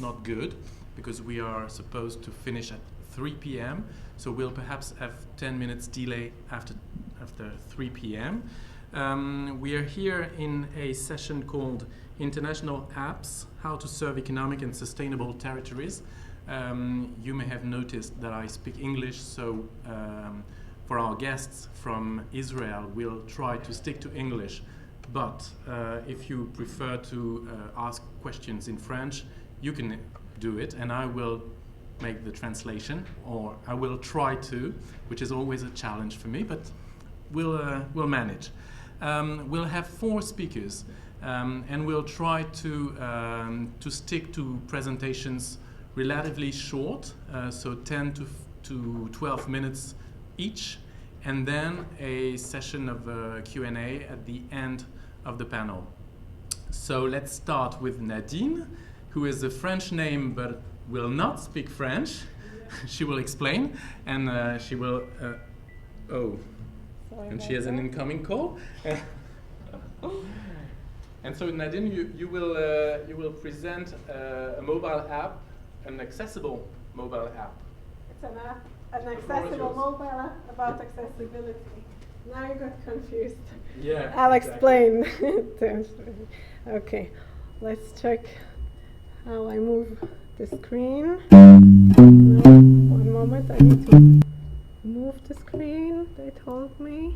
not good because we are supposed to finish at 3 p.m. So we'll perhaps have 10 minutes delay after 3 p.m. We are here in a session called International Apps, How to Serve Economic and Sustainable Territories. You may have noticed that I speak English, so for our guests from Israel, we'll try to stick to English. But if you prefer to ask questions in French, you can do it, and I will make the translation, or I will try to, which is always a challenge for me, but we'll manage. We'll have 4 speakers, and we'll try to stick to presentations relatively short, so 10 to 12 minutes each, and then a session of Q&A at the end of the panel. So let's start with Nadine, who is a French name but will not speak French. She will explain, and she will. And she has an incoming call. And so Nadine, you will present a mobile app, an accessible mobile app. It's an app, an accessible mobile app about accessibility. Now you got confused. Yeah. I'll explain. Okay, let's check how I move the screen. No, one moment, I need to move the screen, they told me.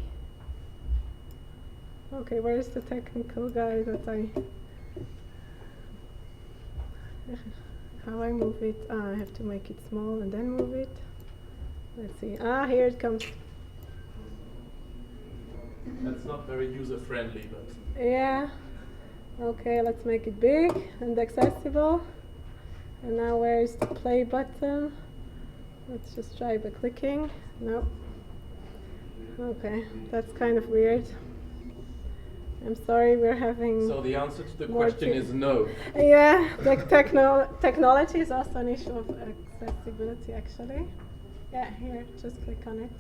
Okay, where is the technical guy that how I move it? I have to make it small and then move it. Let's see. Here it comes. That's not very user-friendly, but... Yeah. Okay, let's make it big and accessible. And now where is the play button? Let's just try by clicking. No. Okay, that's kind of weird. I'm sorry, we're having... So the answer to the question is no. Yeah, the technology is also an issue of accessibility, actually. Yeah, here, just click on it.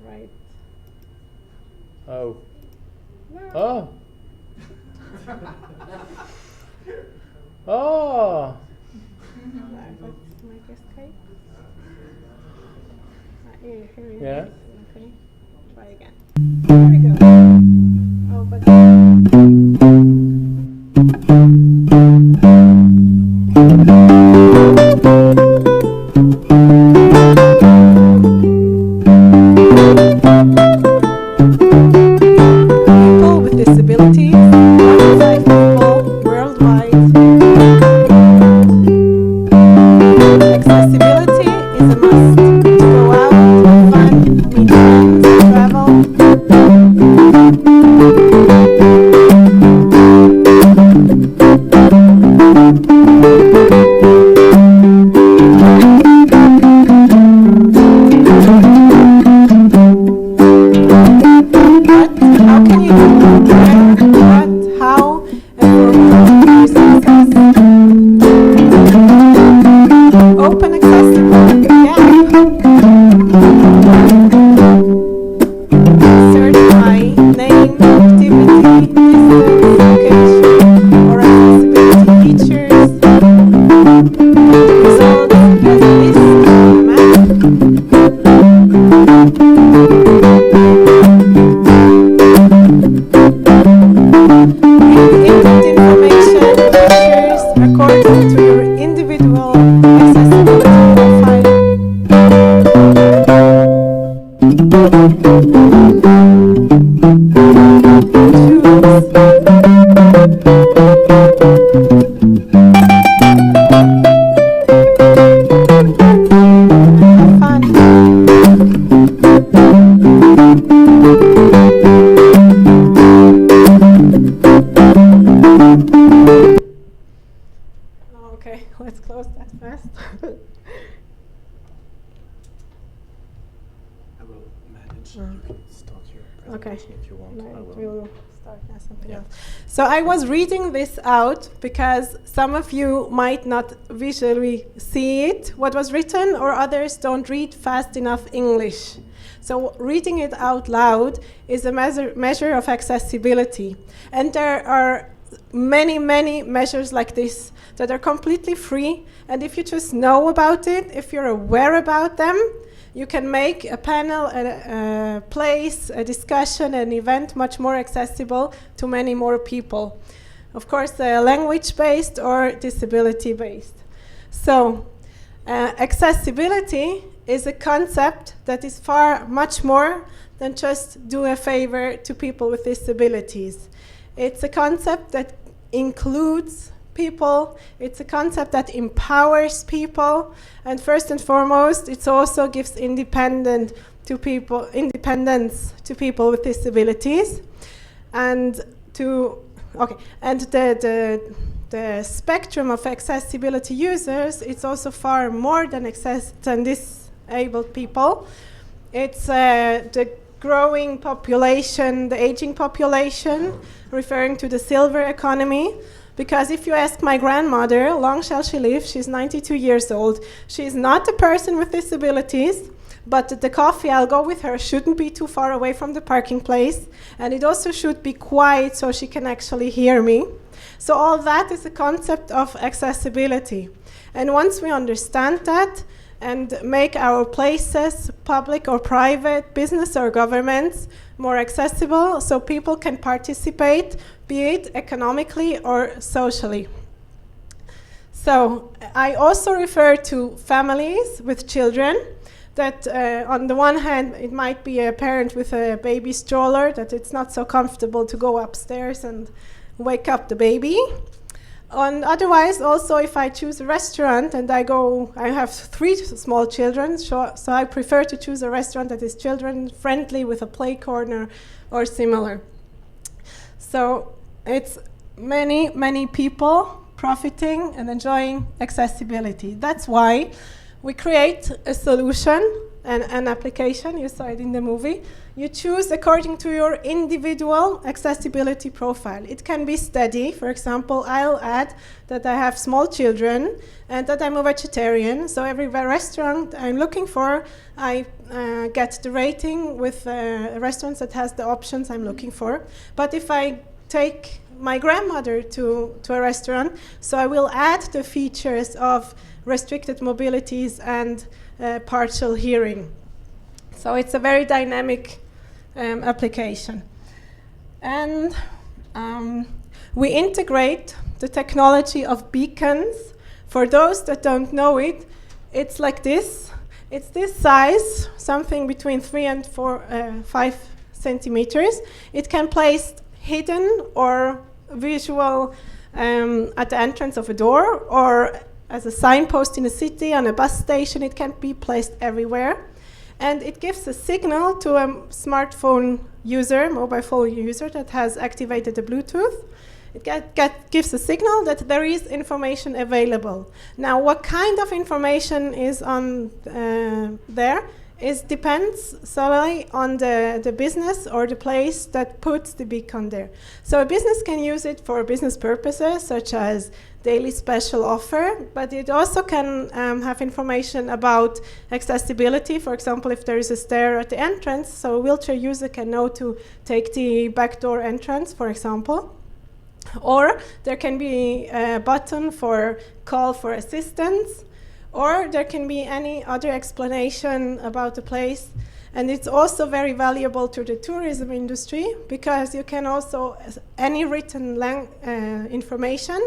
Right. Oh. No. Oh. Oh. Let's make escape. Here we go. Yeah. Okay. Try again. There we go. Oh, but. People with disabilities, 1.5 people worldwide. Accessibility is a must to go out, have fun, meet friends, travel. So I was reading this out because some of you might not visually see it, what was written, or others don't read fast enough English. So reading it out loud is a measure of accessibility. And there are many, many measures like this that are completely free. And if you just know about it, if you're aware about them, you can make a panel, a place, a discussion, an event much more accessible to many more people. Of course, language-based or disability-based. So, accessibility is a concept that is much more than just do a favor to people with disabilities. It's a concept that includes people, it's a concept that empowers people, and first and foremost, it also gives independence to people with disabilities. And the spectrum of accessibility users, it's also far more than disabled people. It's the growing population, the aging population, referring to the silver economy. Because if you ask my grandmother, long shall she live, she's 92 years old. She's not a person with disabilities, but the coffee I'll go with her shouldn't be too far away from the parking place, and it also should be quiet so she can actually hear me. So all that is a concept of accessibility. And once we understand that and make our places, public or private, business or governments, more accessible so people can participate, be it economically or socially. So I also refer to families with children that on the one hand it might be a parent with a baby stroller that it's not so comfortable to go upstairs and wake up the baby. And otherwise also if I choose a restaurant and I have 3 small children, so I prefer to choose a restaurant that is children friendly with a play corner or similar. So it's many, many people profiting and enjoying accessibility. That's why we create a solution, an application, you saw it in the movie. You choose according to your individual accessibility profile. It can be steady. For example, I'll add that I have small children and that I'm a vegetarian. So every restaurant I'm looking for, I get the rating with restaurants that has the options I'm looking for. But if I take my grandmother to a restaurant, so I will add the features of restricted mobilities and partial hearing. So it's a very dynamic application. And we integrate the technology of beacons. For those that don't know it, it's like this. It's this size, something between 3 and 5 centimeters. It can place hidden or visual at the entrance of a door or as a signpost in a city, on a bus station. It can be placed everywhere. And it gives a signal to a smartphone user, mobile phone user that has activated the Bluetooth. It gives a signal that there is information available. Now, what kind of information is on there? It depends solely on the business or the place that puts the beacon there. So a business can use it for business purposes, such as daily special offer, but it also can have information about accessibility. For example, if there is a stair at the entrance, so a wheelchair user can know to take the back door entrance, for example. Or there can be a button for call for assistance, or there can be any other explanation about the place. And it's also very valuable to the tourism industry because you can also, any written information,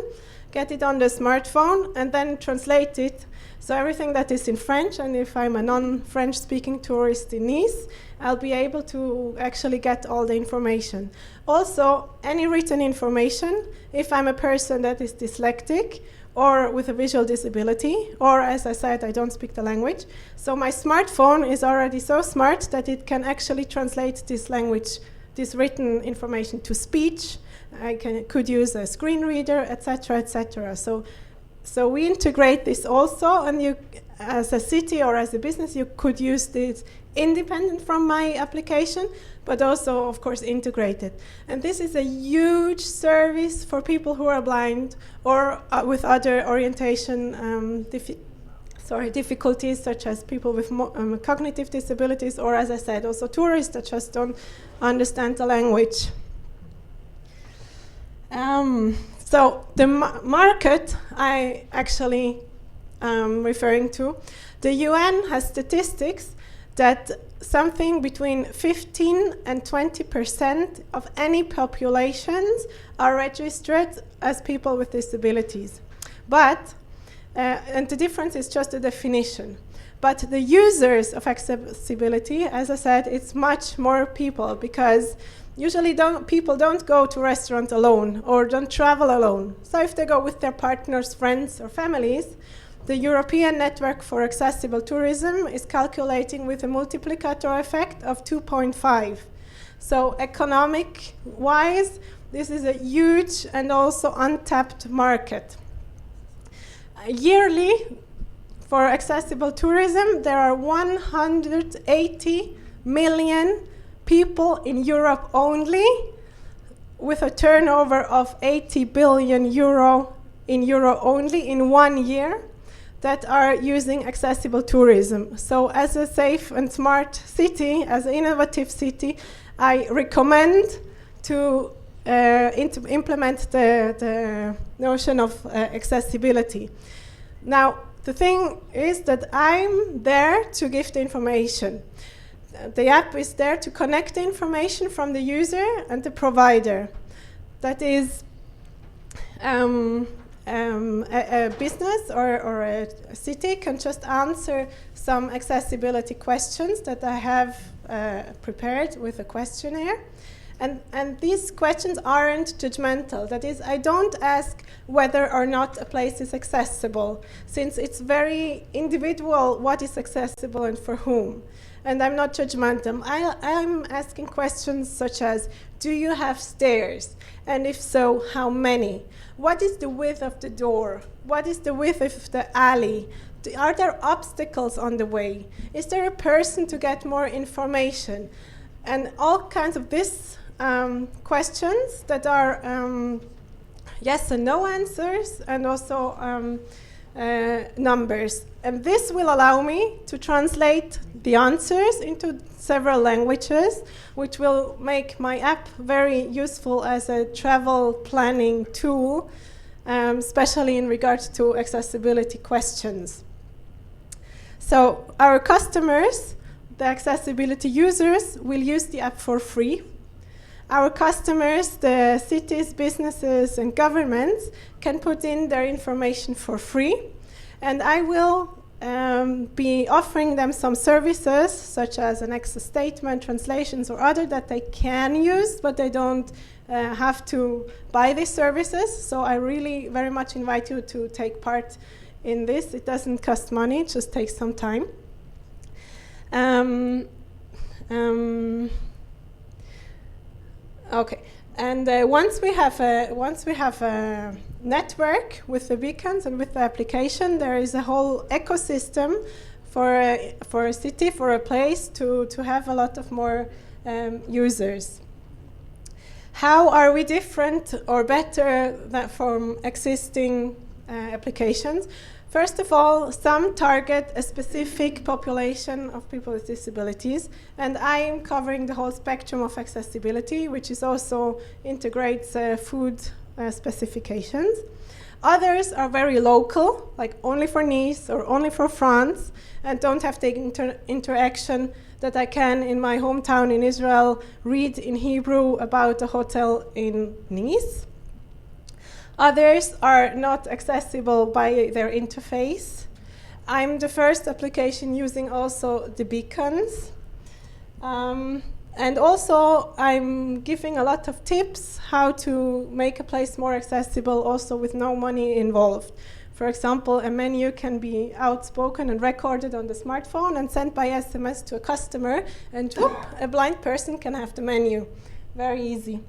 get it on the smartphone and then translate it. So everything that is in French, and if I'm a non-French speaking tourist in Nice, I'll be able to actually get all the information. Also, any written information, if I'm a person that is dyslexic or with a visual disability, or as I said, I don't speak the language, so my smartphone is already so smart that it can actually translate this language, this written information to speech. I could use a screen reader, etc., etc. So we integrate this also, and you, as a city or as a business, you could use this independent from my application, but also, of course, integrated. And this is a huge service for people who are blind or with other orientation difficulties, such as people with cognitive disabilities, or, as I said, also tourists that just don't understand the language. So the market I actually referring to, the UN has statistics that something between 15 and 20% of any populations are registered as people with disabilities. But, and the difference is just the definition. But the users of accessibility, as I said, it's much more people, because usually people don't go to restaurant alone or don't travel alone. So if they go with their partners, friends, or families, the European Network for Accessible Tourism is calculating with a multiplicator effect of 2.5. So economic-wise, this is a huge and also untapped market. Yearly, for accessible tourism, there are 180 million people in Europe only, with a turnover of 80 billion euro only in 1 year, that are using accessible tourism. So as a safe and smart city, as an innovative city, I recommend to implement the notion of accessibility. Now, the thing is that I'm there to give the information. The app is there to connect the information from the user and the provider. That is a business or a city can just answer some accessibility questions that I have prepared with a questionnaire. And these questions aren't judgmental. That is, I don't ask whether or not a place is accessible, since it's very individual what is accessible and for whom. And I'm not judgmental. I'm asking questions such as, do you have stairs? And if so, how many? What is the width of the door? What is the width of the alley? Are there obstacles on the way? Is there a person to get more information? And all kinds of these questions that are yes and no answers, and also numbers. And this will allow me to translate the answers into several languages, which will make my app very useful as a travel planning tool, especially in regards to accessibility questions. So our customers, the accessibility users, will use the app for free. Our customers, the cities, businesses, and governments, can put in their information for free. And I will be offering them some services, such as an access statement, translations, or other that they can use, but they don't have to buy these services. So I really very much invite you to take part in this. It doesn't cost money, it just takes some time. Okay, and once we have a network with the beacons and with the application, there is a whole ecosystem for a city, for a place to have a lot of more users. How are we different or better from existing applications? First of all, some target a specific population of people with disabilities, and I am covering the whole spectrum of accessibility, which is also integrates food specifications. Others are very local, like only for Nice or only for France, and don't have the interaction that I can in my hometown in Israel read in Hebrew about a hotel in Nice. Others are not accessible by their interface. I'm the first application using also the beacons. And also I'm giving a lot of tips how to make a place more accessible, also with no money involved. For example, a menu can be outspoken and recorded on the smartphone and sent by SMS to a customer, and whoop, a blind person can have the menu. Very easy.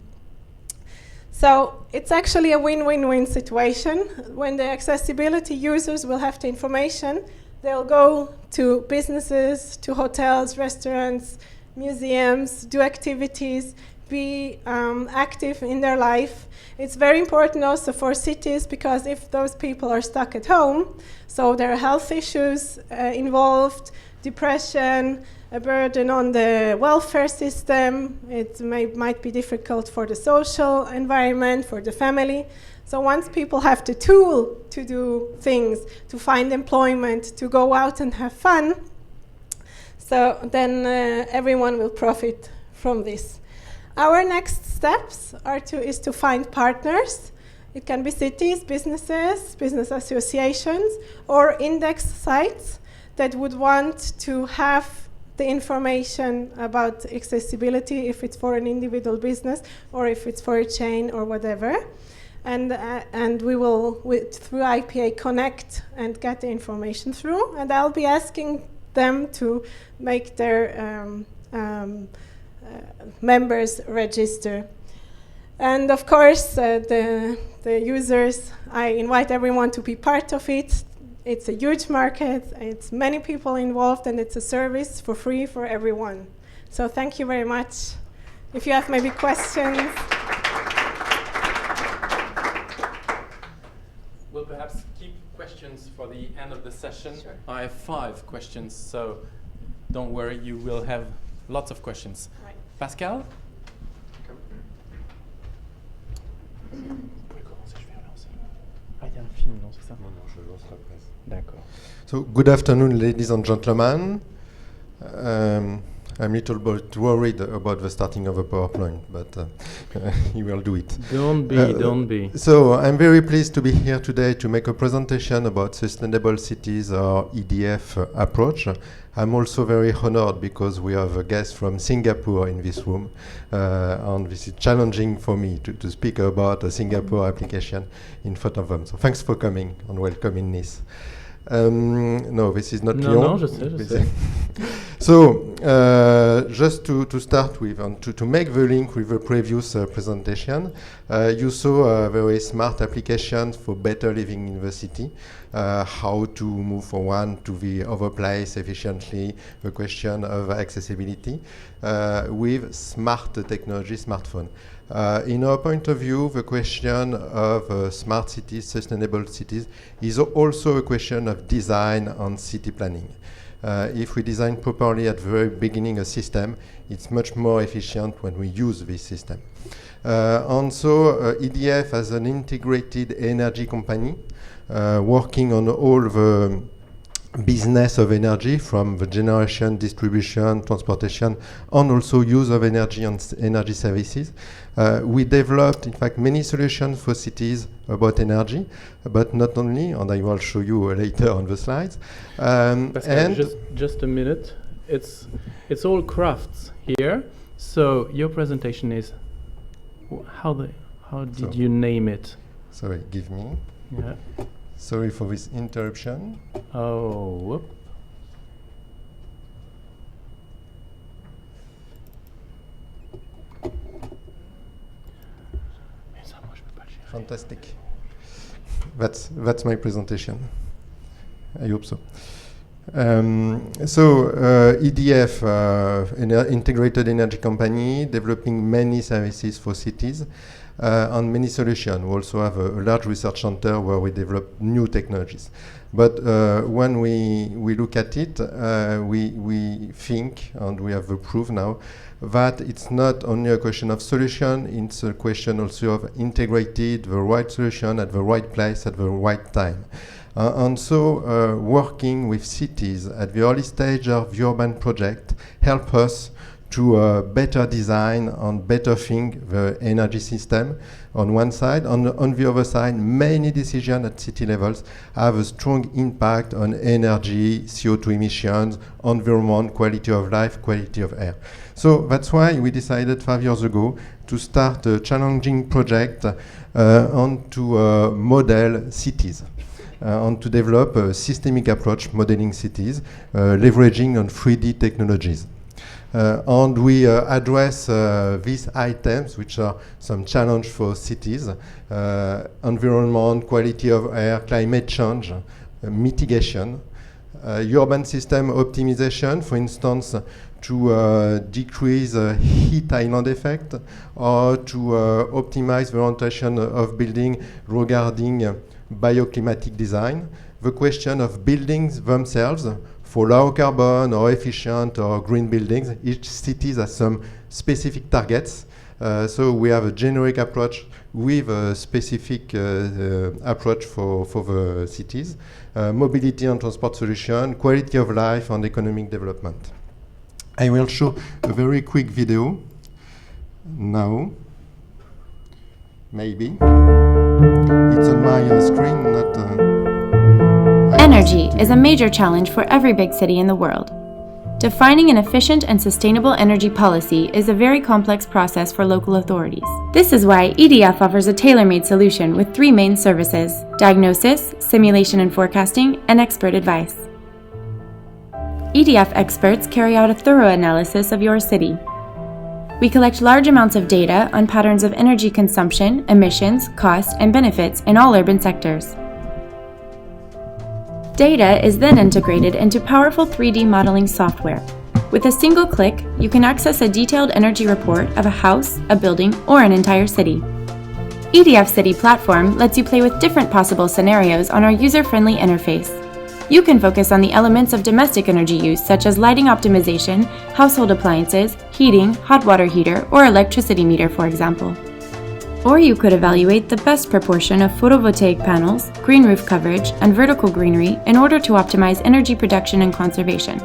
So it's actually a win-win-win situation. When the accessibility users will have the information, they'll go to businesses, to hotels, restaurants, museums, do activities, be active in their life. It's very important also for cities, because if those people are stuck at home, so there are health issues involved, depression, a burden on the welfare system. It might be difficult for the social environment, for the family. So once people have the tool to do things, to find employment, to go out and have fun, so then everyone will profit from this. Our next steps is to find partners. It can be cities, businesses, business associations, or index sites that would want to have the information about accessibility, if it's for an individual business or if it's for a chain or whatever. And we will, through IPA, connect and get the information through. And I'll be asking them to make their members register. And of course, the users, I invite everyone to be part of it. It's a huge market, it's many people involved, and it's a service for free for everyone. So thank you very much. If you have maybe questions. We'll perhaps keep questions for the end of the session. Sure. I have 5 questions, so don't worry, you will have lots of questions. Right. Pascal? So, good afternoon, ladies and gentlemen. I'm a little bit worried about the starting of a PowerPoint, but you will do it. Don't be. So, I'm very pleased to be here today to make a presentation about sustainable cities or EDF approach. I'm also very honored because we have a guest from Singapore in this room, and this is challenging for me to speak about a Singapore application in front of them. So, thanks for coming and welcome in Nice. No, this is not Lyon. No, je sais. So, just to start with, and to make the link with the previous presentation, you saw a very smart application for better living in the city, how to move from one to the other place efficiently, the question of accessibility, with smart technology, smartphone. In our point of view, the question of smart cities, sustainable cities, is also a question of design and city planning. If we design properly at the very beginning a system, it's much more efficient when we use this system. Also, EDF as an integrated energy company, working on all the business of energy, from the generation, distribution, transportation, and also use of energy and energy services. We developed, in fact, many solutions for cities about energy, but not only, and I will show you later on the slides. Pascal, just a minute. It's all crafts here. So your presentation is how did you name it? Sorry, give me. Yeah. Sorry for this interruption. Oh, whoop. Fantastic. That's my presentation. I hope so. EDF, integrated energy company, developing many services for cities and many solutions. We also have a large research center where we develop new technologies. But when we look at it, we think, and we have the proof now, that it's not only a question of solution, it's a question also of integrated the right solution at the right place at the right time. And so working with cities at the early stage of the urban project help us to better design and better think the energy system on one side. On the other side, many decisions at city levels have a strong impact on energy, CO2 emissions, environment, quality of life, quality of air. So that's why we decided 5 years ago to start a challenging project and to model cities. And to develop a systemic approach modeling cities, leveraging on 3D technologies. And we address these items, which are some challenge for cities, environment, quality of air, climate change, mitigation, urban system optimization, for instance, to decrease heat island effect, or to optimize the orientation of building regarding bioclimatic design, the question of buildings themselves for low carbon or efficient or green buildings. Each city has some specific targets. So we have a generic approach with a specific approach for the cities. Mobility and transport solution, quality of life and economic development. I will show a very quick video now. Maybe. It's on my screen, not... Energy is a major challenge for every big city in the world. Defining an efficient and sustainable energy policy is a very complex process for local authorities. This is why EDF offers a tailor-made solution with 3 main services: diagnosis, simulation and forecasting, and expert advice. EDF experts carry out a thorough analysis of your city. We collect large amounts of data on patterns of energy consumption, emissions, costs, and benefits in all urban sectors. Data is then integrated into powerful 3D modeling software. With a single click, you can access a detailed energy report of a house, a building, or an entire city. EDF City Platform lets you play with different possible scenarios on our user-friendly interface. You can focus on the elements of domestic energy use, such as lighting optimization, household appliances, heating, hot water heater, or electricity meter, for example. Or you could evaluate the best proportion of photovoltaic panels, green roof coverage, and vertical greenery in order to optimize energy production and conservation.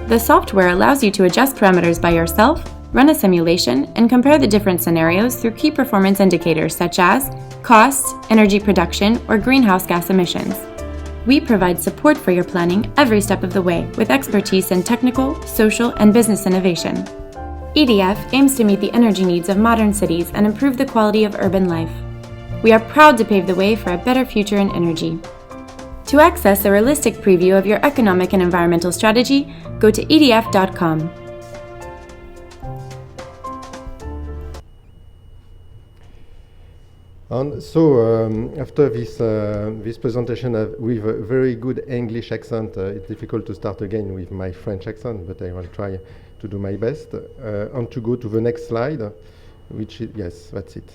The software allows you to adjust parameters by yourself, run a simulation, and compare the different scenarios through key performance indicators such as costs, energy production, or greenhouse gas emissions. We provide support for your planning every step of the way with expertise in technical, social, and business innovation. EDF aims to meet the energy needs of modern cities and improve the quality of urban life. We are proud to pave the way for a better future in energy. To access a realistic preview of your economic and environmental strategy, go to edf.com. And so after this presentation with a very good English accent, it's difficult to start again with my French accent, but I will try to do my best. And to go to the next slide, which is, yes, that's it.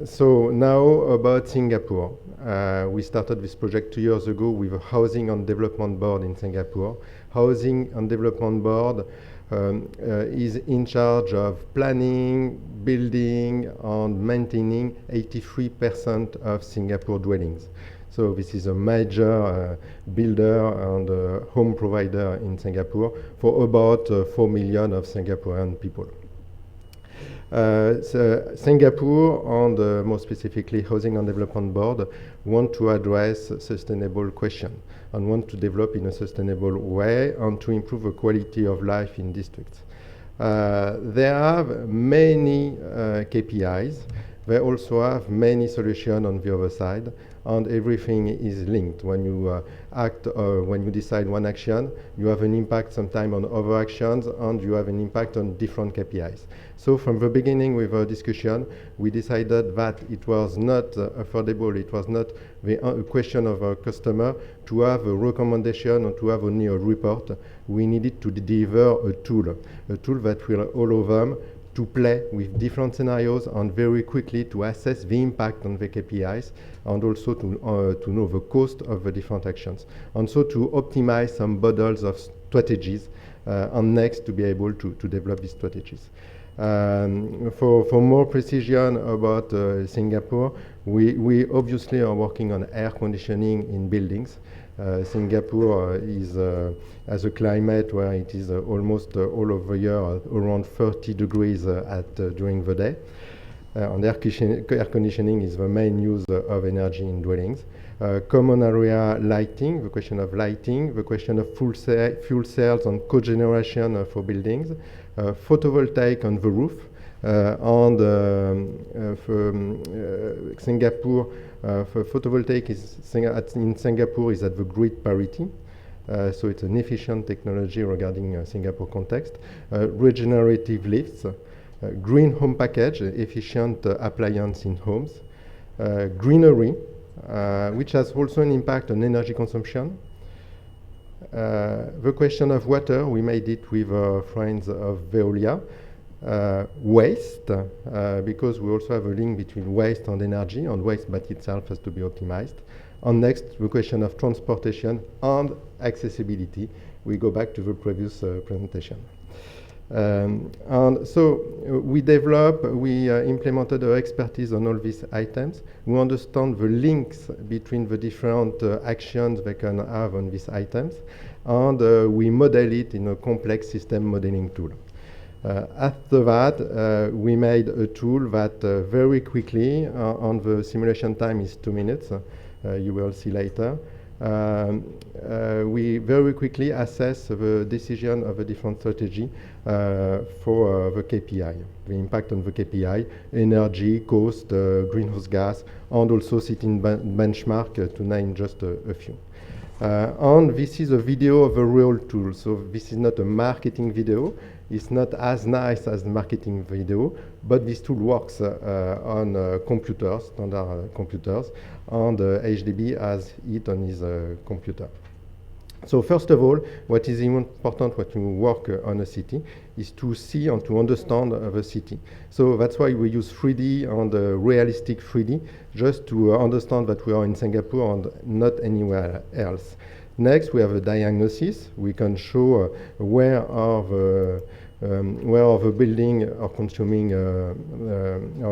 So now about Singapore. We started this project 2 years ago with a Housing and Development Board in Singapore. Housing and Development Board is in charge of planning, building, and maintaining 83% of Singapore dwellings. So this is a major builder and home provider in Singapore for about 4 million of Singaporean people. So Singapore, and more specifically Housing and Development Board, want to address sustainable questions and want to develop in a sustainable way and to improve the quality of life in districts. They have many KPIs. They also have many solutions on the other side, and everything is linked. When you when you decide one action, you have an impact sometime on other actions, and you have an impact on different KPIs. So from the beginning with our discussion, we decided that it was not affordable, it was not the question of our customer to have a recommendation or to have only a report. We needed to deliver a tool that will allow them to play with different scenarios and very quickly to assess the impact on the KPIs and also to know the cost of the different actions. And so to optimize some bundles of strategies and next to be able to develop these strategies. For more precision about Singapore, we obviously are working on air conditioning in buildings. Singapore has a climate where it is almost all of the year around 30 degrees during the day. And air conditioning is the main use of energy in dwellings. Common area lighting, the question of lighting, the question of fuel cells and cogeneration for buildings, photovoltaic on the roof, and for Singapore, for photovoltaic in Singapore is at the grid parity. So it's an efficient technology regarding Singapore context. Regenerative lifts, green home package, efficient appliance in homes, greenery, which has also an impact on energy consumption. The question of water, we made it with friends of Veolia. Waste, because we also have a link between waste and energy, and waste by itself has to be optimized. And next, the question of transportation and accessibility. We go back to the previous presentation. And so we implemented our expertise on all these items. We understand the links between the different actions they can have on these items, and we model it in a complex system modeling tool. After that, we made a tool that very quickly, and the simulation time is 2 minutes, you will see later, we very quickly assess the decision of a different strategy for the KPI, the impact on the KPI, energy, cost, greenhouse gas, and also setting benchmark, to name just a few. And this is a video of a real tool, so this is not a marketing video. It's not as nice as the marketing video, but this tool works on computers, standard computers, and HDB has it on his computer. So first of all, what is important when you work on a city is to see and to understand the city. So that's why we use 3D and realistic 3D, just to understand that we are in Singapore and not anywhere else. Next, we have a diagnosis. We can show where the building are consuming, are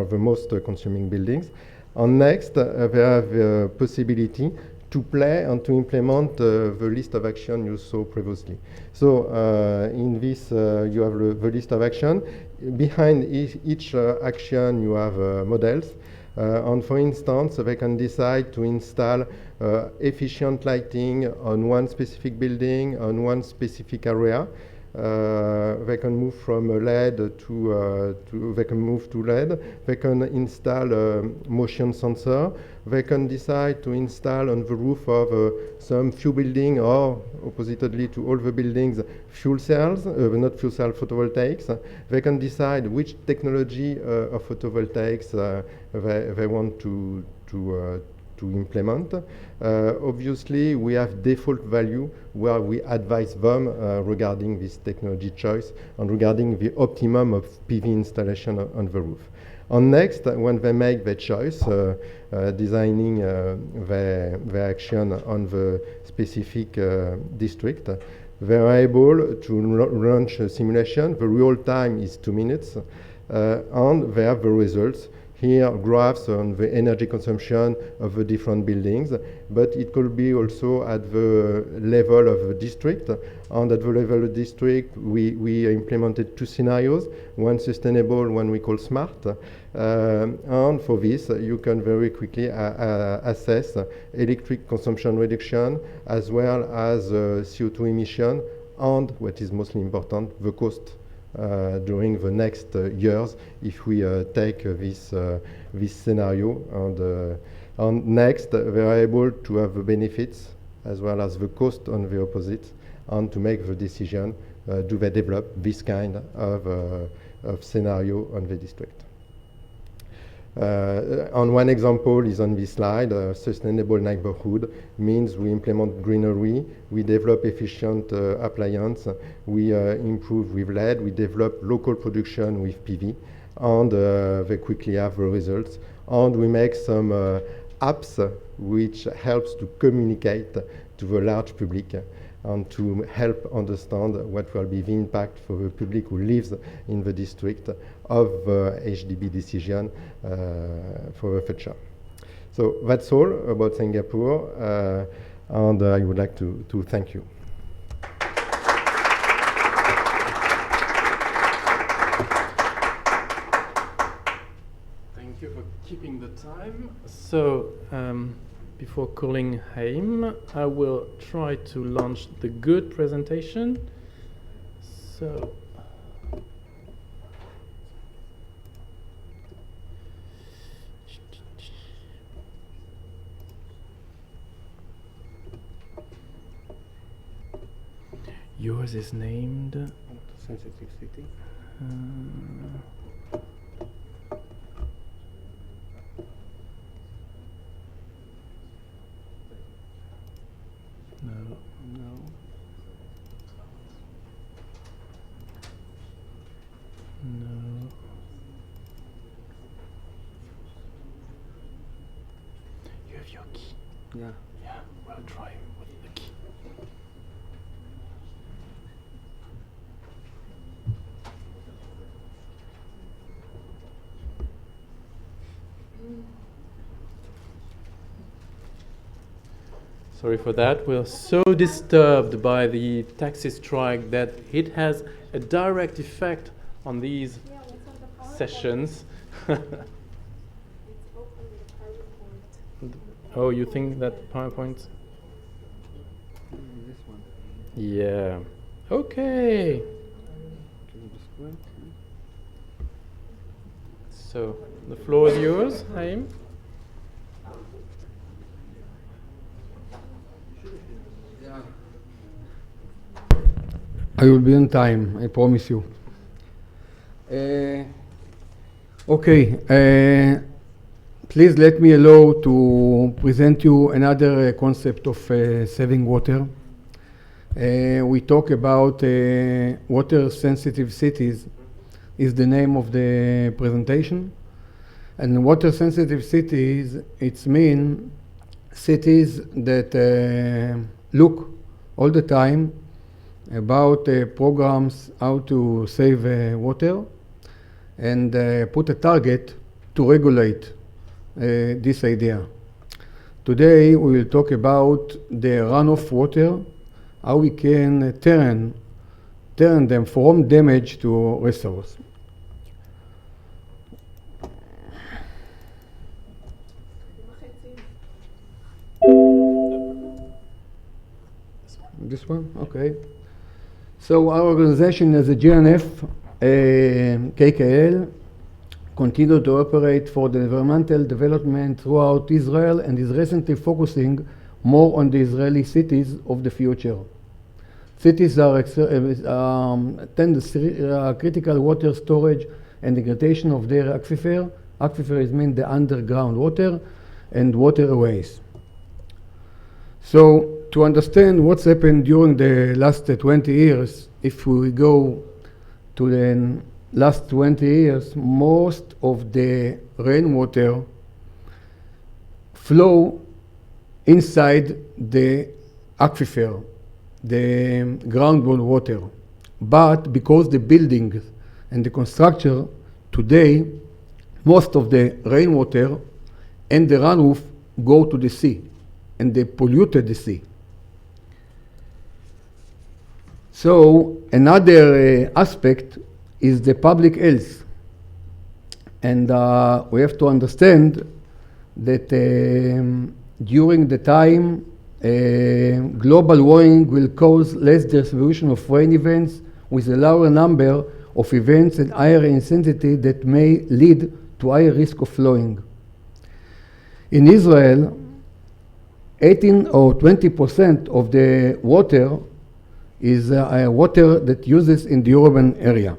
the most consuming buildings. And next, we have the possibility to play and to implement the list of action you saw previously. So in this, you have the list of action. Behind each action, you have models. And for instance, they can decide to install efficient lighting on one specific building, on one specific area. They can move from LED they can move to LED. They can install a motion sensor. They can decide to install on the roof of some few building, or oppositely to all the buildings, fuel cells, not fuel cell, photovoltaics. They can decide which technology of photovoltaics they want to implement. Obviously, we have default value where we advise them regarding this technology choice and regarding the optimum of PV installation on the roof. And next, when they make their choice, designing their action on the specific district, they are able to launch a simulation. The real time is 2 minutes, and they have the results. Here, graphs on the energy consumption of the different buildings, but it could be also at the level of the district. And at the level of the district, we implemented 2 scenarios, one sustainable, one we call smart. And for this, you can very quickly assess electric consumption reduction, as well as CO2 emission, and what is mostly important, the cost during the next years if we take this scenario. And next, they are able to have the benefits as well as the cost on the opposite, and to make the decision, do they develop this kind of scenario on the district. And one example is on this slide. Sustainable neighborhood means we implement greenery, we develop efficient appliance, we improve with LED, we develop local production with PV, and they quickly have the results. And we make some apps which helps to communicate to the large public and to help understand what will be the impact for the public who lives in the district of HDB decision for the future. So that's all about Singapore, and I would like to thank you. Thank you for keeping the time. So, before calling Haim, I will try to launch the good presentation. So, yours is named Sensitive City. No. You have your key. Yeah. Yeah, we'll try with the key. Sorry for that. We're so disturbed by the taxi strike that it has a direct effect on these sessions. Oh, you think that PowerPoint? This one. Yeah. Okay. So the floor is yours, Haim. I will be on time, I promise you. Okay, please let me allow to present you another concept of saving water. We talk about water sensitive cities is the name of the presentation. And water sensitive cities, it's mean cities that look all the time about programs how to save water and put a target to regulate this idea. Today we will talk about the runoff water, how we can turn them from damage to resource. This one? Okay. So our organization as a GNF, KKL, continue to operate for the environmental development throughout Israel and is recently focusing more on the Israeli cities of the future. Cities are critical water storage and degradation of their aquifer. Aquifer is mean the underground water and waterways. So to understand what's happened during the last 20 years, if we go to the last 20 years, most of the rainwater flow inside the aquifer, the groundwater water. But because the buildings and the construction today, most of the rainwater and the runoff go to the sea, and they polluted the sea. So another aspect is the public health. And we have to understand that during the time, global warming will cause less distribution of rain events with a lower number of events and higher intensity that may lead to higher risk of flooding. In Israel, 18 or 20% of the water is water that uses in the urban area.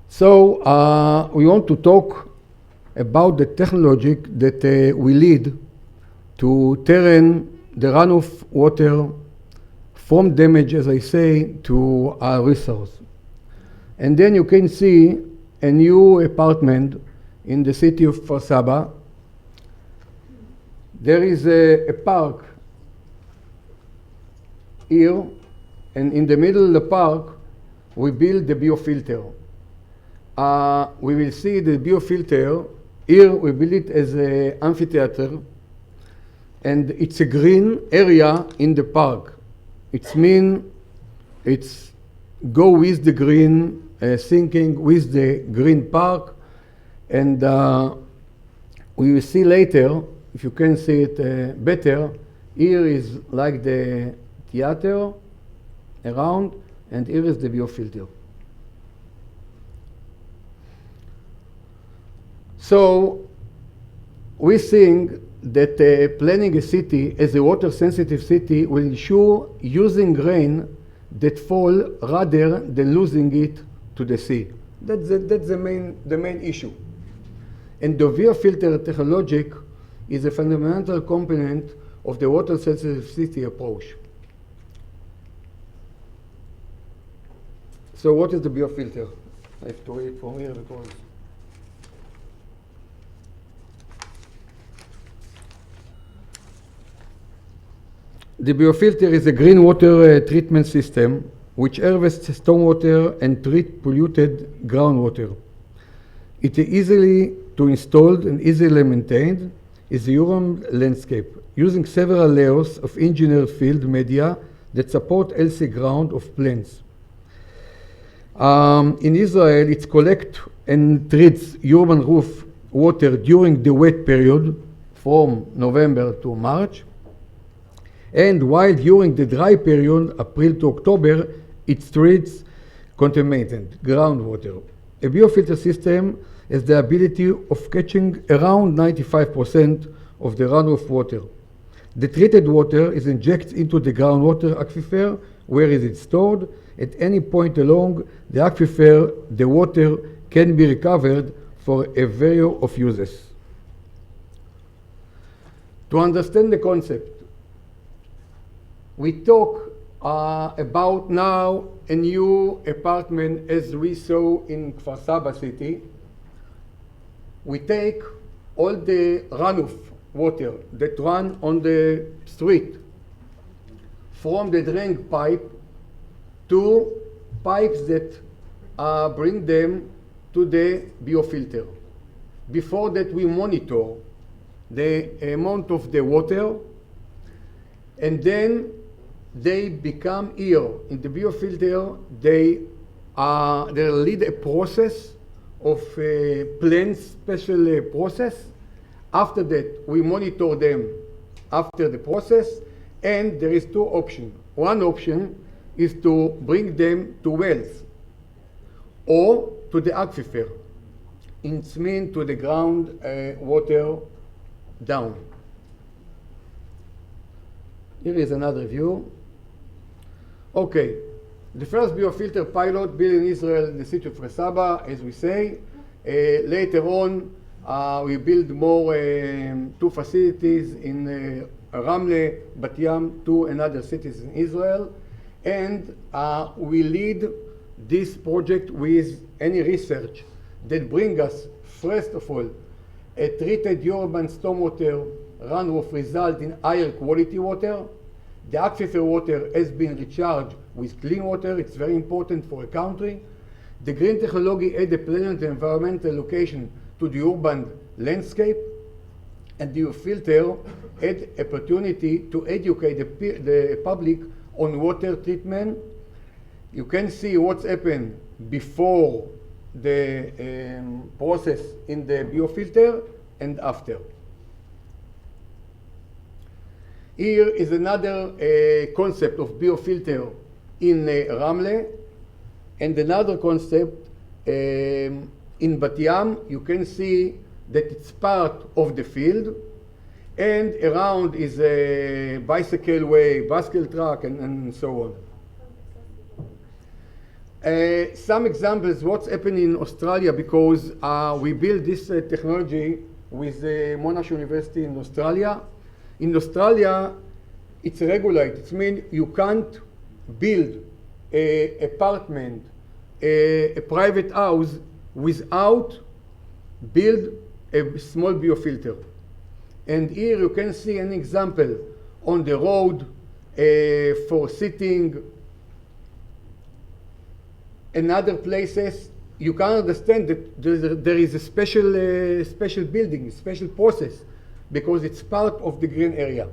So we want to talk about the technology that will lead to turn the runoff water from damage, as I say, to a resource. And then you can see a new apartment in the city of Saba. There is a park here, and in the middle of the park, we build the biofilter. We will see the biofilter. Here we build it as an amphitheater, and it's a green area in the park. It means it's go with the green, syncing with the green park, and we will see later, if you can see it better, here is like the theater around, and here is the biofilter. So we think that planning a city as a water-sensitive city will ensure using rain that fall rather than losing it to the sea. That's the main issue. And the biofilter technology is a fundamental component of the water-sensitive city approach. So what is the biofilter? I have to read it from here because The biofilter is a green water treatment system which harvests stormwater and treats polluted groundwater. It is easily to install and easily maintained is the urban landscape, using several layers of engineered field media that support healthy ground of plants. In Israel, it collects and treats urban roof water during the wet period from November to March, and while during the dry period, April to October, it treats contaminated groundwater. A biofilter system has the ability of catching around 95% of the runoff water. The treated water is injected into the groundwater aquifer, where is it stored. At any point along the aquifer, the water can be recovered for a variety of uses. To understand the concept, we talk about now a new apartment as we saw in Kfar Saba city. We take all the runoff water that run on the street from the drain pipe to pipes that bring them to the biofilter. Before that, we monitor the amount of the water, and then they become here in the biofilter. They lead a process of planned special process. After that, we monitor them after the process, and there is two options. One option is to bring them to wells or to the aquifer. It means to the ground water down. Here is another view. Okay, the first biofilter pilot built in Israel in the city of Saba, as we say. Later on, we build more two facilities in Ramle, Bat Yam, two another cities in Israel. And we lead this project with any research that brings us, first of all, a treated urban stormwater runoff result in higher quality water. The aquifer water has been recharged with clean water. It's very important for a country. The green technology add a pleasant environmental location to the urban landscape, and the filter had opportunity to educate the public on water treatment. You can see what's happened before the process in the biofilter and after. Here is another concept of biofilter in Ramle, and another concept in Bat Yam. You can see that it's part of the field, and around is a bicycle way, bicycle track, and so on. Some examples what's happening in Australia, because we built this technology with Monash University in Australia. In Australia, it's regulated. It means you can't build an apartment, a private house, without build a small biofilter. And here you can see an example on the road for sitting. In other places, you can understand that there is a special building, special process, because it's part of the green area.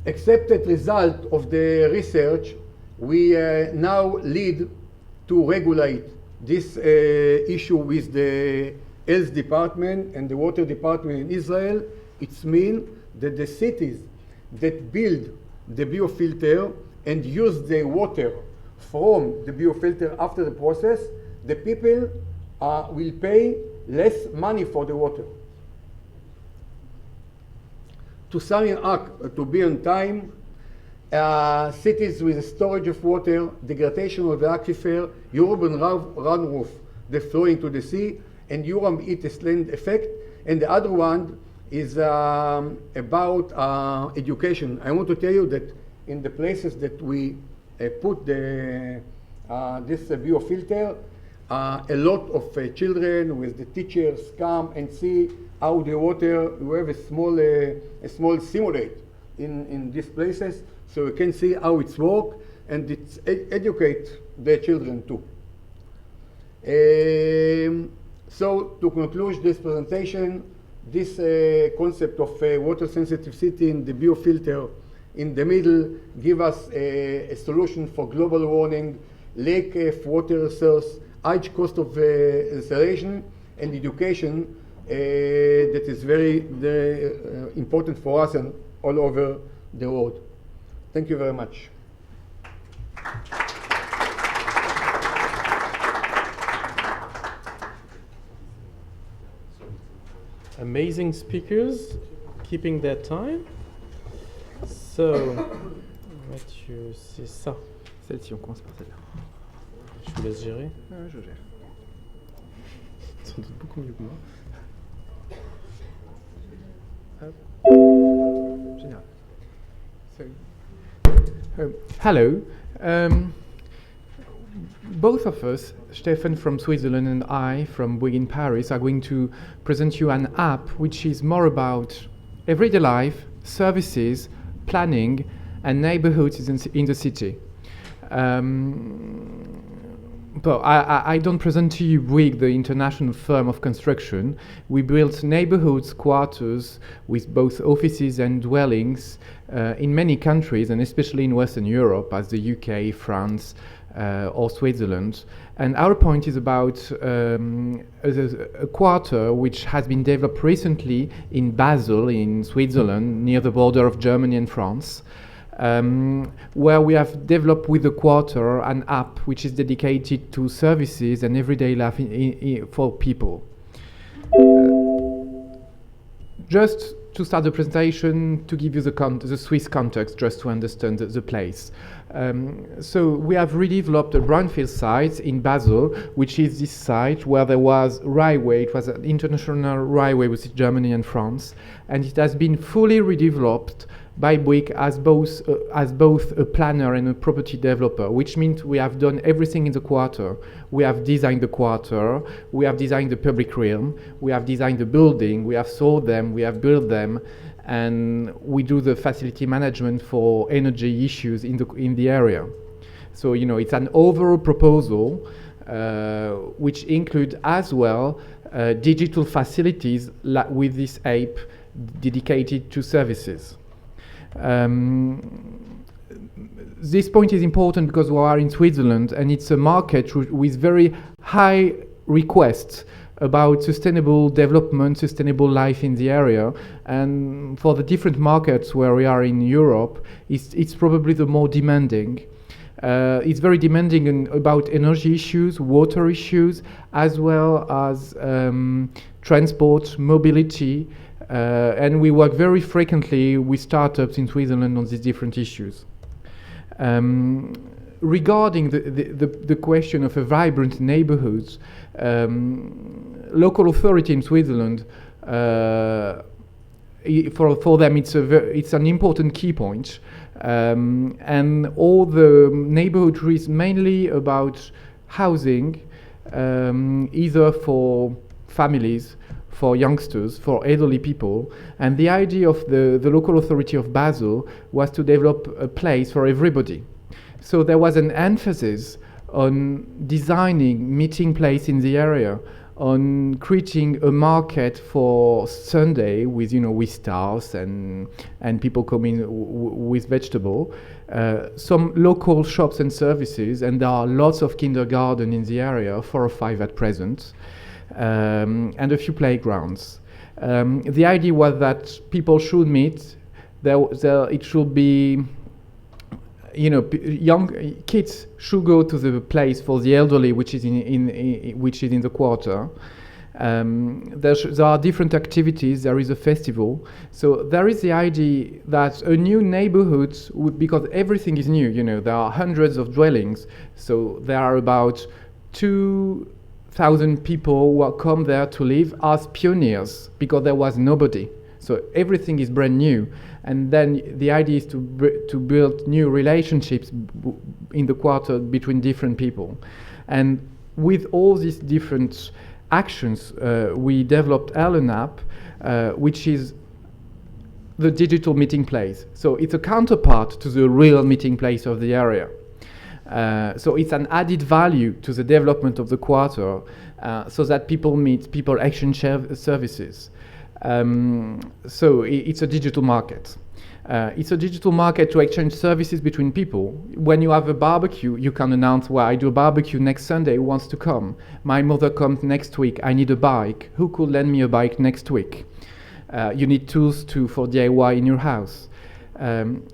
Accepted result of the research, we now lead to regulate this issue with the health department and the water department in Israel. It means that the cities that build the biofilter and use the water from the biofilter after the process, the people will pay less money for the water. To sum it up, to be on time, cities with a storage of water, degradation of the aquifer, urban runoff, the flow into the sea, and urban heat land effect. And the other one is about education. I want to tell you that in the places that we put this biofilter, a lot of children with the teachers come and see how the water, we have a small simulate in these places, so you can see how it's work, and it's educate the children too. So to conclude this presentation, this concept of water sensitive city and the biofilter in the middle give us a solution for global warming, lack of water resource, high cost of installation, and education that is very important for us and all over the world. Thank you very much. Amazing speakers, keeping their time. So, Mathieu, c'est ça. Celle-ci, on commence par celle-là. Je vous laisse gérer. Je gère. Sans doute beaucoup mieux que moi. Général. So, hello. Both of us, Stefan from Switzerland and I from Bouygues in Paris, are going to present you an app which is more about everyday life, services, planning, and neighborhoods in the city. But I don't present to you Bouygues, the international firm of construction. We built neighborhoods, quarters with both offices and dwellings in many countries, and especially in Western Europe, as the UK, France, or Switzerland. And our point is about a quarter which has been developed recently in Bâle, in Switzerland, near the border of Germany and France, where we have developed with the quarter an app which is dedicated to services and everyday life for people. Just to start the presentation, to give you the Swiss context, just to understand the place. So we have redeveloped a brownfield site in Bâle, which is this site where there was railway. It was an international railway with Germany and France, and it has been fully redeveloped by Bouygues as both a planner and a property developer, which means we have done everything in the quarter. We have designed the quarter, we have designed the public realm, we have designed the building, we have sold them, we have built them, and we do the facility management for energy issues in the area. So, you know, it's an overall proposal which include as well digital facilities with this app dedicated to services. This point is important because we are in Switzerland and it's a market with very high requests about sustainable development, sustainable life in the area, and for the different markets where we are in Europe, it's probably the more demanding. It's very demanding about energy issues, water issues, as well as transport, mobility, and we work very frequently with startups in Switzerland on these different issues. Regarding the question of a vibrant neighborhoods, local authority in Switzerland, for them it's an important key point, and all the neighborhood is mainly about housing, either for families, for youngsters, for elderly people, and the idea of the local authority of Bâle was to develop a place for everybody. So there was an emphasis on designing meeting place in the area, on creating a market for Sunday with stars and people coming with vegetable, some local shops and services, and there are lots of kindergarten in the area, 4 or 5 at present. And a few playgrounds. The idea was that people should meet. It should be, young kids should go to the place for the elderly, which is in the quarter. There are different activities. There is a festival. So there is the idea that a new neighborhood, because everything is new. There are hundreds of dwellings. So there are about 2,000 people who come there to live as pioneers because there was nobody. So everything is brand new. And then the idea is to build new relationships in the quarter between different people. And with all these different actions, we developed Erlenmatt, which is the digital meeting place. So it's a counterpart to the real meeting place of the area. So it's an added value to the development of the quarter, so that people meet, people exchange services. So it's a digital market. It's a digital market to exchange services between people. When you have a barbecue, you can announce, well, I do a barbecue next Sunday, who wants to come? My mother comes next week, I need a bike. Who could lend me a bike next week? You need tools for DIY in your house.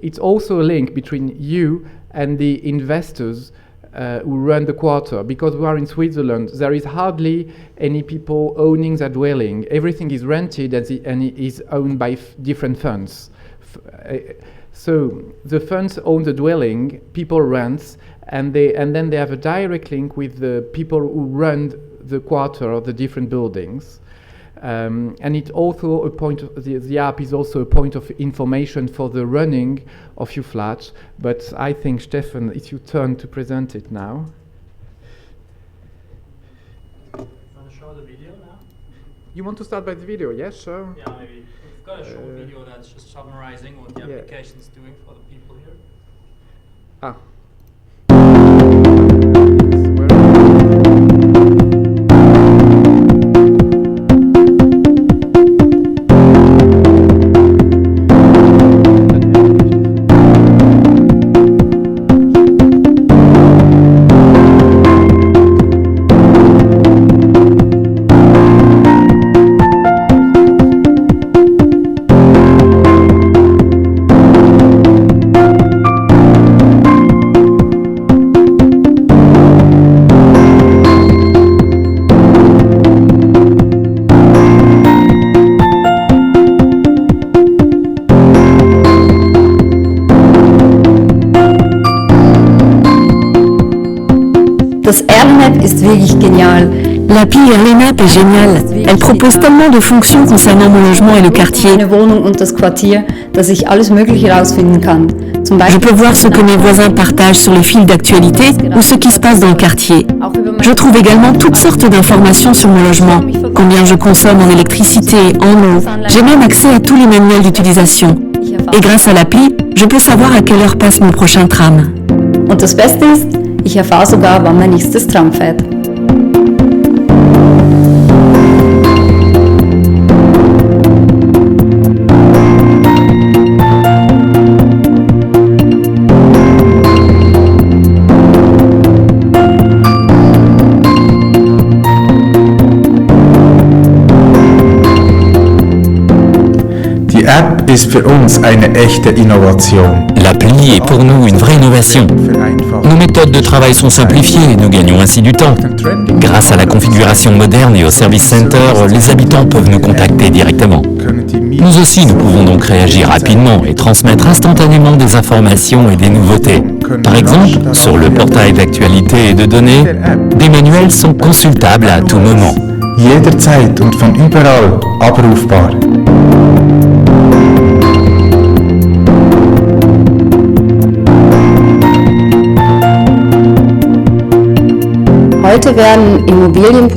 It's also a link between you and the investors who run the quarter. Because we are in Switzerland, there is hardly any people owning the dwelling. Everything is rented and is owned by different funds. So the funds own the dwelling, people rent, and then they have a direct link with the people who run the quarter or the different buildings. And it also the app is also a point of information for the running of your flat. But I think, Stefan, it's your turn to present it now. You want to show the video now? You want to start by the video? Yes, sure. Yeah, maybe. We've got a short video that's just summarizing what the application is doing for the people here. Ah. Das Erlenmatt ist wirklich genial. L'appli Erlenmatt est géniale. Elle propose tellement de fonctions concernant mon logement et le quartier. Meine Wohnung und das Quartier, dass ich alles Mögliche herausfinden kann. Je peux voir ce que mes voisins partagent sur les fils d'actualité ou ce qui se passe dans le quartier. Je trouve également toutes sortes d'informations sur mon logement, combien je consomme en électricité, en eau. J'ai même accès à tous les manuels d'utilisation. Et grâce à l'appli, je peux savoir à quelle heure passe mon prochain tram. Und das Beste ist, ich erfahre sogar, wann mein nächstes Tram fährt. Die App ist für uns eine echte Innovation. L'appli est pour nous une vraie innovation. Nos méthodes de travail sont simplifiées et nous gagnons ainsi du temps. Grâce à la configuration moderne et au service center, les habitants peuvent nous contacter directement. Nous aussi, nous pouvons donc réagir rapidement et transmettre instantanément des informations et des nouveautés. Par exemple, sur le portail d'actualité et de données, des manuels sont consultables à tout moment. Jederzeit und von überall abrufbar.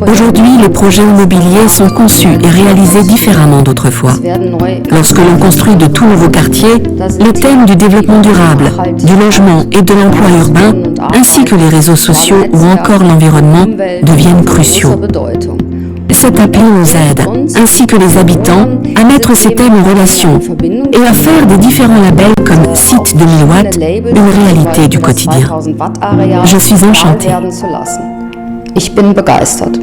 Aujourd'hui, les projets immobiliers sont conçus et réalisés différemment d'autrefois. Lorsque l'on construit de tout nouveaux quartiers, les thèmes du développement durable, du logement et de l'emploi urbain, ainsi que les réseaux sociaux ou encore l'environnement, deviennent cruciaux. Cette appli nous aide, ainsi que les habitants, à mettre ces thèmes en relation et à faire des différents labels comme Site 2000 watts une réalité du quotidien. Je suis enchantée. Ich bin begeistert.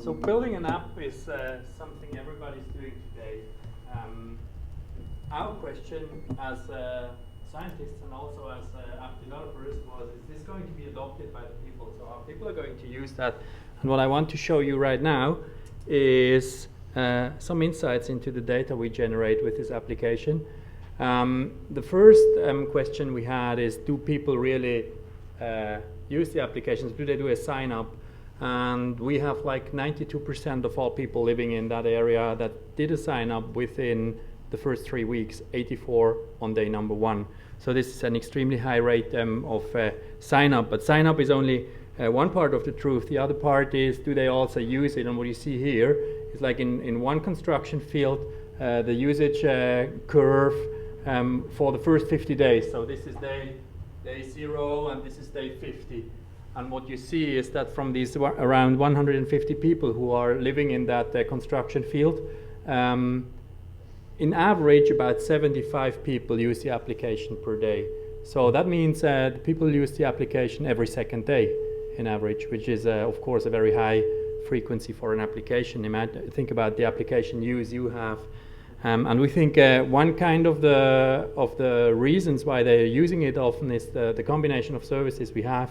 So building an app is something everybody's doing today. Our question as scientists and also as app developers was, is this going to be adopted by the people? So our people are going to use that. And what I want to show you right now is some insights into the data we generate with this application. The first question we had is, do people really use the applications? Do they do a sign up? And we have like 92% of all people living in that area that did a sign up within the first 3 weeks, 84 on day number 1. So this is an extremely high rate of sign up, but sign up is only one part of the truth. The other part is, do they also use it? And what you see here is like in one construction field, the usage curve for the first 50 days. So this is day 0 and this is day 50. And what you see is that from these around 150 people who are living in that construction field, in average about 75 people use the application per day. So that means people use the application every second day in average, which is of course a very high frequency for an application. Think about the application use you have. And we think one kind of the reasons why they're using it often is the combination of services we have.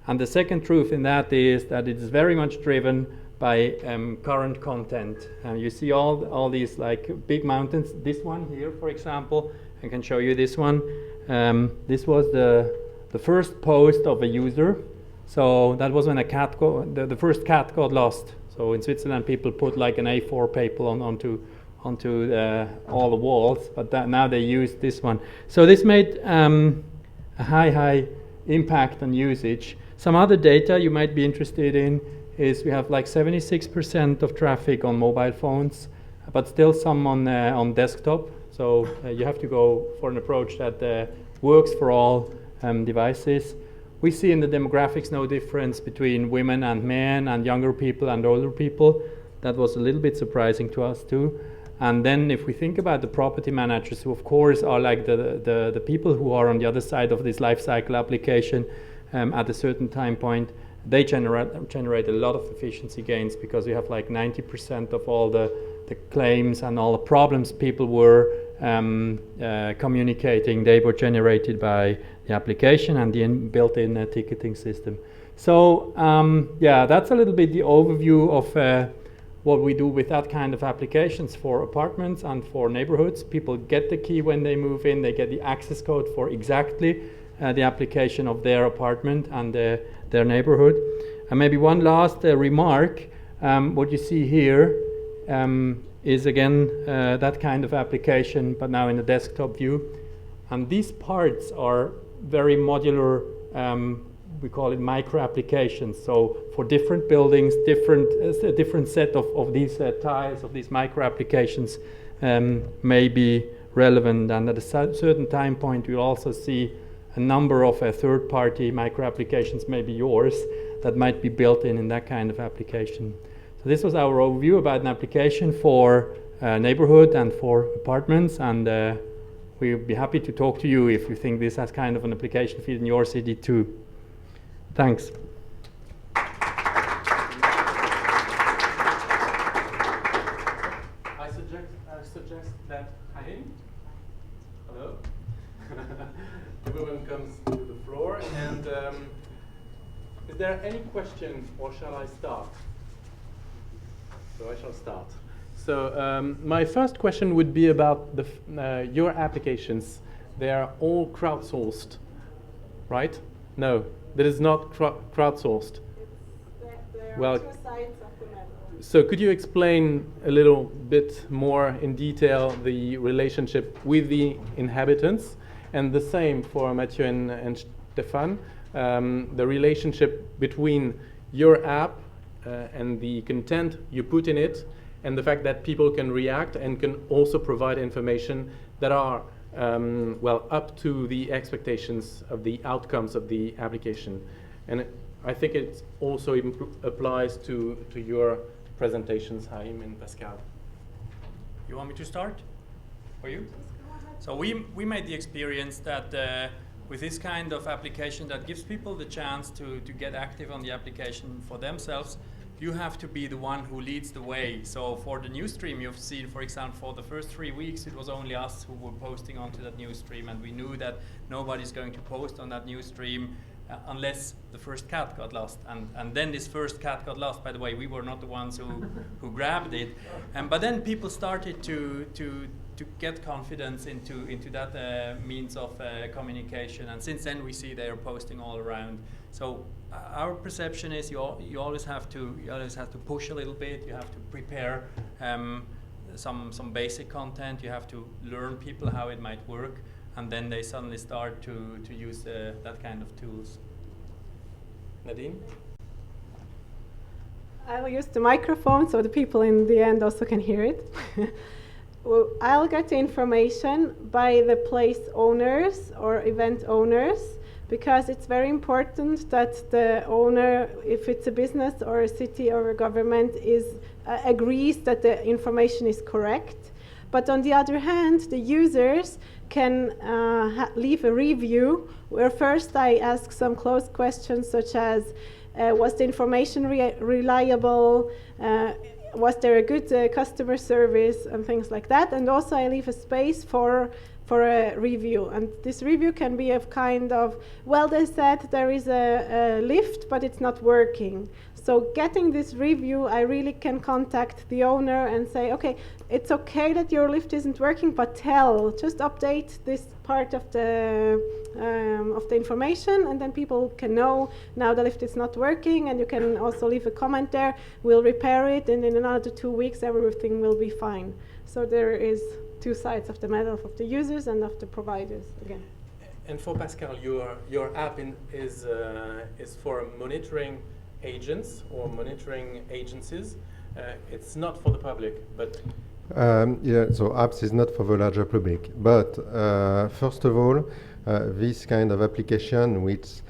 And the second truth in that is that it is very much driven by current content. You see all these like big mountains. This one here, for example, I can show you this one. This was the first post of a user. So that was when a cat the first cat got lost. So in Switzerland, people put like an A4 paper onto all the walls, but now they use this one. So this made a high impact on usage. Some other data you might be interested in is we have like 76% of traffic on mobile phones, but still some on desktop. So you have to go for an approach that works for all devices. We see in the demographics no difference between women and men and younger people and older people. That was a little bit surprising to us too. And then if we think about the property managers, who of course are like the people who are on the other side of this life cycle application at a certain time point, they generate a lot of efficiency gains, because we have like 90% of all the claims and all the problems people were communicating, they were generated by the application and the built-in ticketing system. So yeah, that's a little bit the overview of what we do with that kind of applications for apartments and for neighborhoods. People get the key when they move in, they get the access code for exactly the application of their apartment and their neighborhood. And maybe one last remark, what you see here is again that kind of application, but now in a desktop view. And these parts are very modular, we call it micro applications. So for different buildings, a different set of these tiles, of these micro applications may be relevant. And at a certain time point, you'll also see a number of third-party micro applications, maybe yours, that might be built in that kind of application. So this was our overview about an application for neighborhood and for apartments, and we'll be happy to talk to you if you think this has kind of an application field in your city too. Thanks. I suggest that Haim, hello, the woman comes to the floor, and is there any question, or shall I start? So I shall start. So my first question would be about your applications. They are all crowdsourced, right? No, that is not crowdsourced. Well, two sides of the network. So could you explain a little bit more in detail the relationship with the inhabitants, and the same for Mathieu and Stefan, the relationship between your app and the content you put in it, and the fact that people can react and can also provide information that are well up to the expectations of the outcomes of the application. And I think it also applies to your presentations, Haim and Pascal. You want me to start? Or you? So we made the experience that with this kind of application that gives people the chance to get active on the application for themselves, you have to be the one who leads the way. So for the news stream you've seen, for example, for the first 3 weeks, it was only us who were posting onto that news stream, and we knew that nobody's going to post on that news stream unless the first cat got lost. And then this first cat got lost. By the way, we were not the ones who grabbed it. But then people started to get confidence into that means of communication. And since then we see they are posting all around. So our perception is you always have to push a little bit. You have to prepare some basic content. You have to learn people how it might work, and then they suddenly start to use that kind of tools. Nadine? I'll use the microphone so the people in the end also can hear it. Well, I'll get the information by the place owners or event owners, because it's very important that the owner, if it's a business or a city or a government, agrees that the information is correct. But on the other hand, the users can leave a review, where first I ask some closed questions such as, was the information reliable? Was there a good customer service and things like that? And also I leave a space for a review. And this review can be of kind of, well, they said there is a lift, but it's not working. So getting this review, I really can contact the owner and say, okay, it's okay that your lift isn't working, but just update this part of the information, and then people can know now the lift is not working, and you can also leave a comment there. We'll repair it, and in another 2 weeks everything will be fine. So there is two sides of the medal, of the users and of the providers again. And for Pascal, your app is for monitoring agents or monitoring agencies. It's not for the public, but yeah, so apps is not for the larger public. But first of all, this kind of application which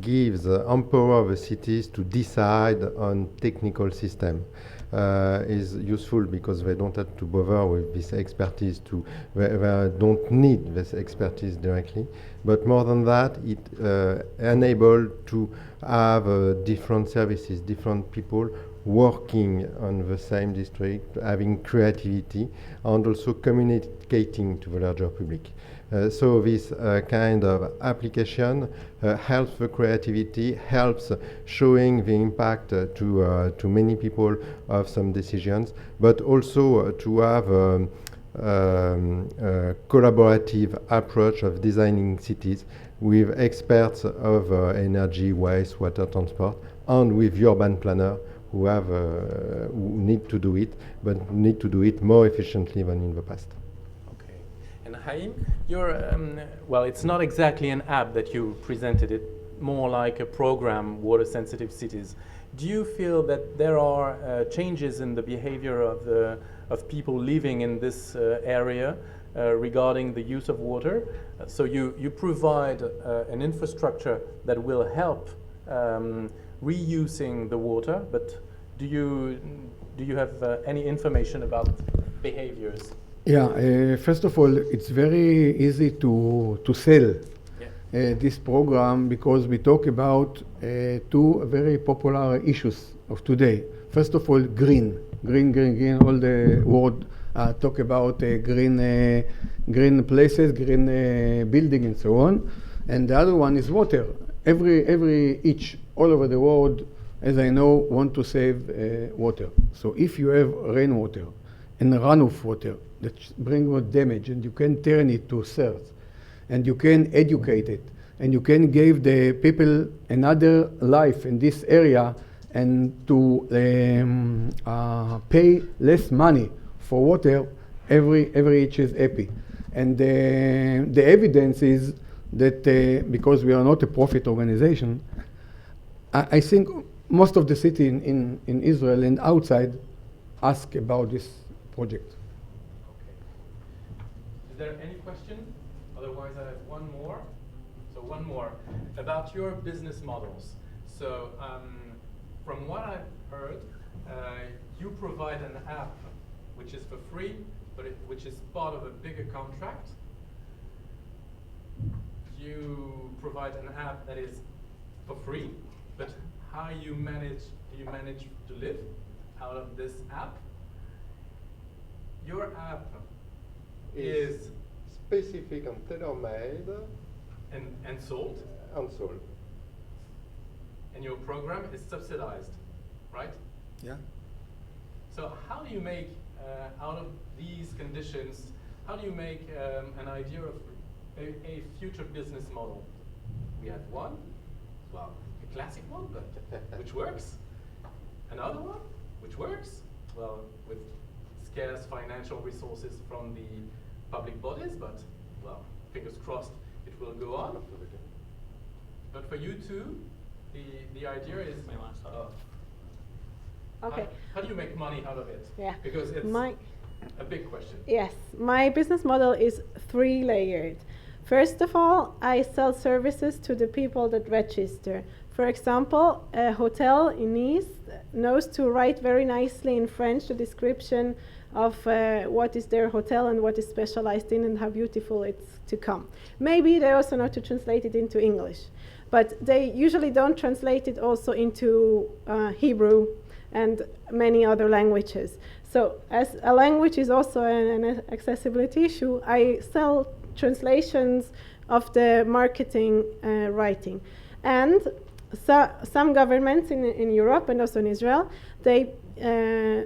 gives empower the cities to decide on technical system is useful, because they don't have to bother with this expertise. They don't need this expertise directly. But more than that, it enables to have different services, different people working on the same district, having creativity, and also communicating to the larger public. So this kind of application helps the creativity, helps showing the impact to many people of some decisions, but also to have a collaborative approach of designing cities with experts of energy, waste, water, transport, and with urban planner who need to do it, but need to do it more efficiently than in the past. Okay. And Haim, well, it's not exactly an app that you presented, it more like a program, Water Sensitive Cities. Do you feel that there are changes in the behavior of people living in this area regarding the use of water? So you provide an infrastructure that will help reusing the water, but do you have any information about behaviors? Yeah, first of all, it's very easy to sell this program, because we talk about two very popular issues of today. First of all, green. All the world talk about green places, green building, and so on. And the other one is water. Each all over the world, as I know, want to save water. So if you have rainwater and runoff water that bring more damage, and you can turn it to surf, and you can educate it, and you can give the people another life in this area, and to pay less money for water, every each is happy. And the evidence is that because we are not a profit organization, I think most of the city in Israel and outside ask about this project. Okay. Is there any question? Otherwise, I have one more. So one more about your business models. So from what I've heard, you provide an app which is for free, but which is part of a bigger contract. You provide an app that is for free, but how do you manage to live out of this app? Your app is specific and tailor-made and sold. And your program is subsidized, right? Yeah. So how do you make, out of these conditions, how do you make an idea of a future business model? We have one, well, a classic one, but which works. Another one, which works, well, with scarce financial resources from the public bodies, but, well, fingers crossed it will go on. But for you two, the idea is... Okay. How do you make money out of it? Yeah. Because it's a big question. Yes, my business model is 3-layered. First of all, I sell services to the people that register. For example, a hotel in Nice knows to write very nicely in French the description of what is their hotel and what is specialized in and how beautiful it's to come. Maybe they also know to translate it into English, but they usually don't translate it also into Hebrew and many other languages. So as a language is also an accessibility issue, I sell translations of the marketing writing. And so some governments in Europe and also in Israel, they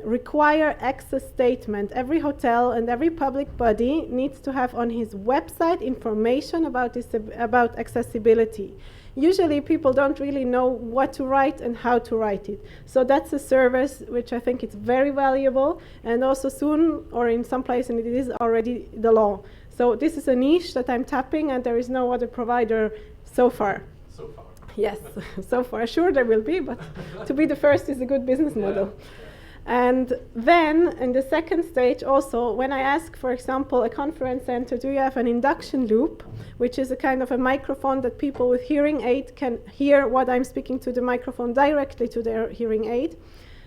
require access statement. Every hotel and every public body needs to have on his website information about about accessibility. Usually people don't really know what to write and how to write it. So that's a service which I think is very valuable, and also soon, or in some places it is already the law. So this is a niche that I'm tapping, and there is no other provider so far. So far. Yes, so far. Sure there will be, but to be the first is a good business model. And then in the second stage also, when I ask, for example, a conference center, do you have an induction loop, which is a kind of a microphone that people with hearing aid can hear what I'm speaking to the microphone directly to their hearing aid.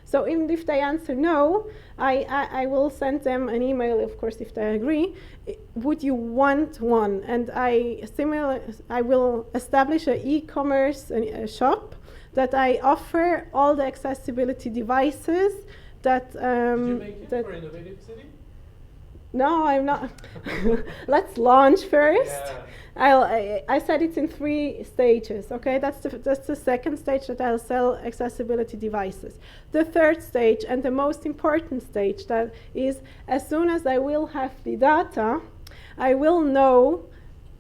So even if they answer no, I will send them an email, of course, if they agree. Would you want one? And I will establish an e-commerce shop that I offer all the accessibility devices that... Did you make it for Innovative City? No, I'm not. Let's launch first. Yeah. I said it's in 3 stages. Okay, that's the second stage, that I'll sell accessibility devices. The third stage, and the most important stage, that is, as soon as I will have the data, I will know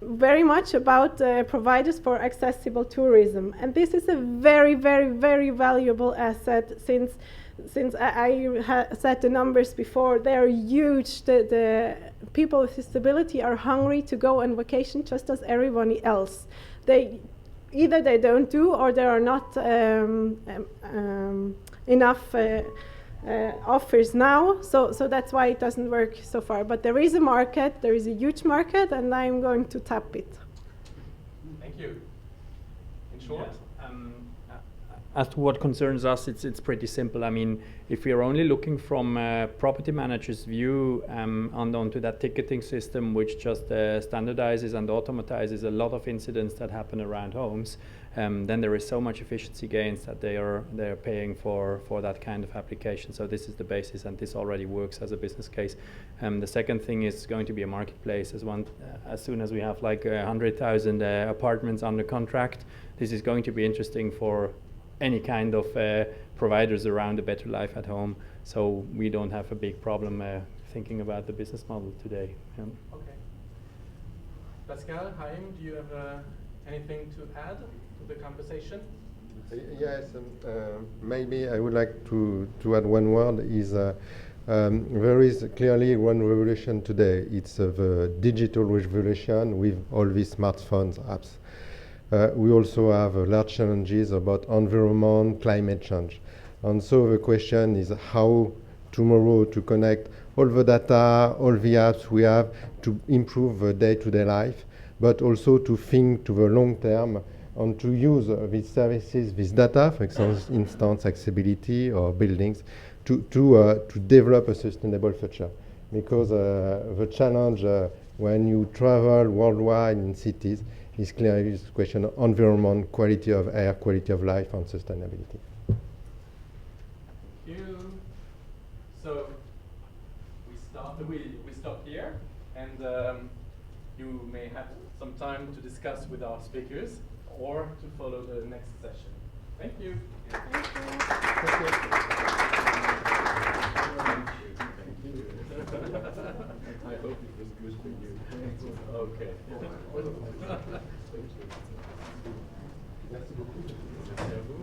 very much about providers for accessible tourism. And this is a very, very, very valuable asset, since I said the numbers before, they are huge. The people with disability are hungry to go on vacation just as everybody else. Either they don't do, or there are not enough offers now. So that's why it doesn't work so far. But there is a market, there is a huge market, and I'm going to tap it. Thank you. In short? Yes. As to what concerns us, it's pretty simple. I mean, if we are only looking from a property manager's view onto that ticketing system, which just standardizes and automatizes a lot of incidents that happen around homes, then there is so much efficiency gains that they're paying for that kind of application. So this is the basis, and this already works as a business case. The second thing is going to be a marketplace. As soon as we have like 100,000 apartments under contract, this is going to be interesting for any kind of providers around a better life at home. So we don't have a big problem thinking about the business model today. Okay. Pascal, Haim, do you have anything to add to the conversation? Yes, maybe I would like to add one word. There is clearly one revolution today. It's the digital revolution with all these smartphones apps. We also have large challenges about environment, climate change. And so the question is how tomorrow to connect all the data, all the apps we have to improve the day-to-day life, but also to think to the long term and to use these services, this data, for instance, accessibility or buildings, to develop a sustainable future. Because the challenge when you travel worldwide in cities is clearly this question of environment, quality of air, quality of life, and sustainability. Thank you. So we stop here, and you may have some time to discuss with our speakers or to follow the next session. Thank you. Thank you. I hope it was good for you. Okay. Merci beaucoup. Merci à vous.